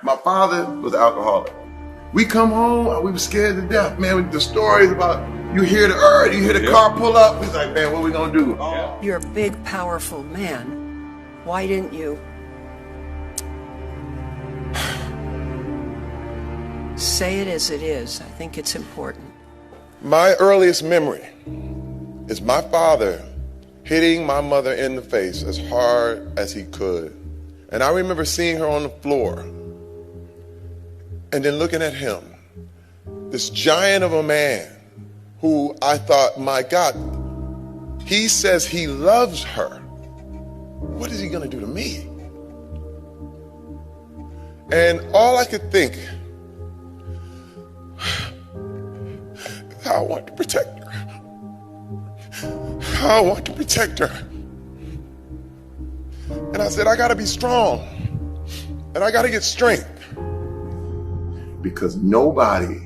My father was an alcoholic. We come home, we were scared to death, man. The stories about you hear the car pull up. It's like, man, what we gonna do? You're a big, powerful man. Why didn't you say it as it is? I think it's important. My earliest memory is my father hitting my mother in the face as hard as he could. And I remember seeing her on the floor and then looking at him, this giant of a man who I thought, my God, he says he loves her. What is he gonna do to me? And all I could think, I want to protect her. I want to protect her. And I said, I gotta be strong. And I gotta get strength. Because nobody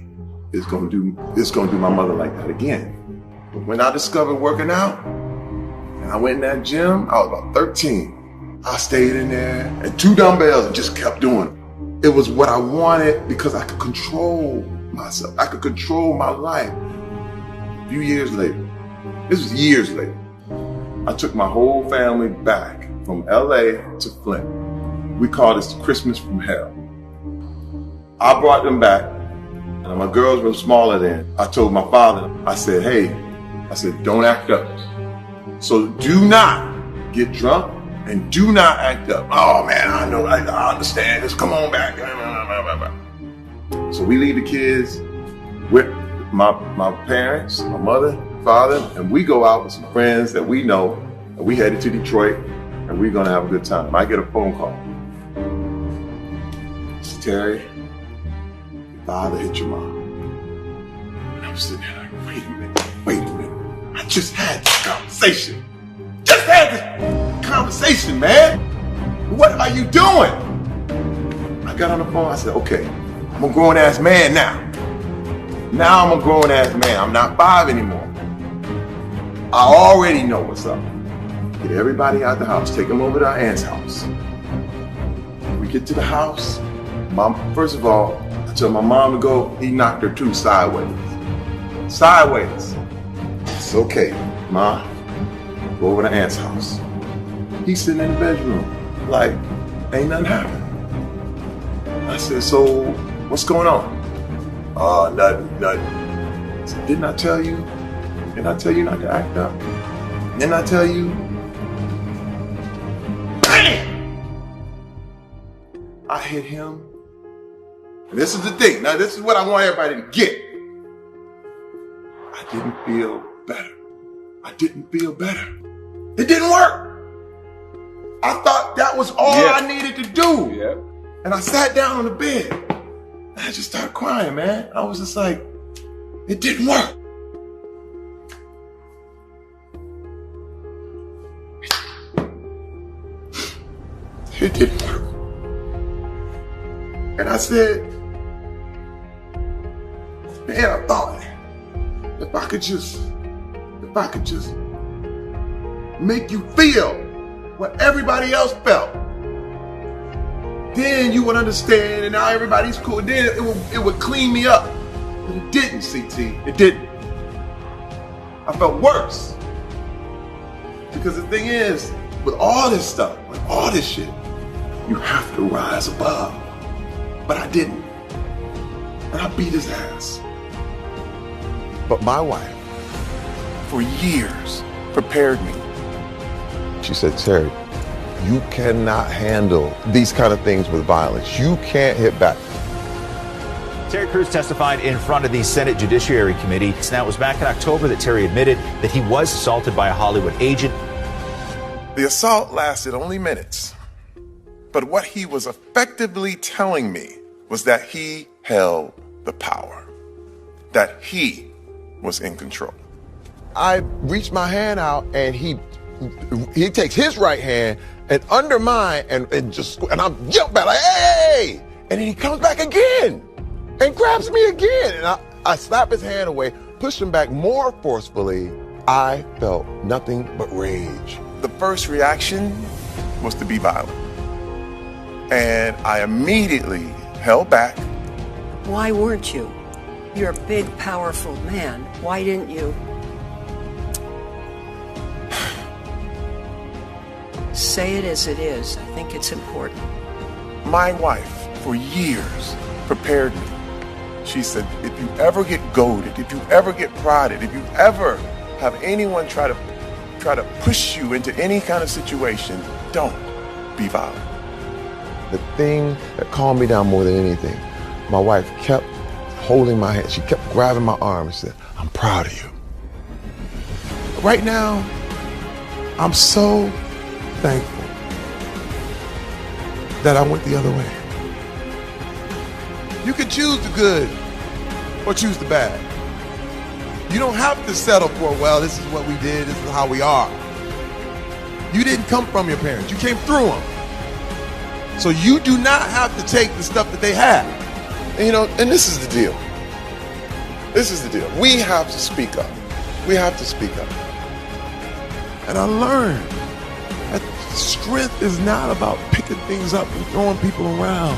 is gonna do my mother like that again. But when I discovered working out, and I went in that gym, I was about 13. I stayed in there and 2 dumbbells and just kept doing it. It was what I wanted because I could control myself. I could control my life. A few years later, this was years later, I took my whole family back from LA to Flint. We call this Christmas from Hell. I brought them back, and my girls were smaller then. I told my father, I said, hey, don't act up. So do not get drunk and do not act up. Oh man, I know, I understand. Just come on back. So we leave the kids with my parents, my mother, father, and we go out with some friends that we know, and we headed to Detroit, and we're gonna have a good time. I get a phone call. It's Terry, your father hit your mom. And I'm sitting there like, wait a minute. I just had this conversation. Man. What are you doing? I got on the phone, I said, okay, I'm a grown ass man now. Now I'm a grown ass man. I'm not 5 anymore. I already know what's up. Get everybody out the house, take them over to our aunt's house. We get to the house, first of all, I tell my mom to go, he knocked her too sideways. It's okay, Ma, go over to aunt's house. He's sitting in the bedroom, like, ain't nothing happened. I said, so, what's going on? Nothing. I said, didn't I tell you? Didn't I tell you not to act up? Didn't I tell you? Bam! I hit him. And this is the thing. Now, this is what I want everybody to get. I didn't feel better. It didn't work. I thought that was all I needed to do. Yeah. And I sat down on the bed. And I just started crying, man. I was just like, it didn't work. It didn't work. And I said, man, I thought if I could just make you feel what everybody else felt, then you would understand, and now everybody's cool. Then it would clean me up. But it didn't, CT. It didn't. I felt worse. Because the thing is, with all this stuff, with all this shit, you have to rise above. But I didn't. And I beat his ass. But my wife, for years, prepared me. She said, Terry, you cannot handle these kind of things with violence. You can't hit back. Terry Crews testified in front of the Senate Judiciary Committee. Now, it was back in October that Terry admitted that he was assaulted by a Hollywood agent. The assault lasted only minutes. But what he was effectively telling me was that he held the power, that he was in control. I reached my hand out and he takes his right hand and under mine and I'm yelling back like, hey! And then he comes back again and grabs me again. And I slap his hand away, push him back more forcefully. I felt nothing but rage. The first reaction was to be violent. And I immediately held back. Why weren't you? You're a big, powerful man. Why didn't you? Say it as it is. I think it's important. My wife, for years, prepared me. She said, if you ever get goaded, if you ever get prodded, if you ever have anyone try to push you into any kind of situation, don't be violent. The thing that calmed me down more than anything, my wife kept holding my hand. She kept grabbing my arm and said, I'm proud of you. Right now, I'm so thankful that I went the other way. You can choose the good or choose the bad. You don't have to settle for, well, this is what we did, this is how we are. You didn't come from your parents, you came through them. So you do not have to take the stuff that they had. And, you know, and this is the deal. This is the deal. We have to speak up. We have to speak up. And I learned that strength is not about picking things up and throwing people around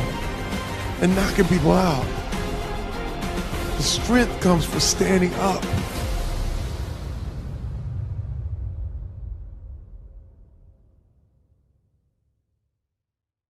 and knocking people out. The strength comes from standing up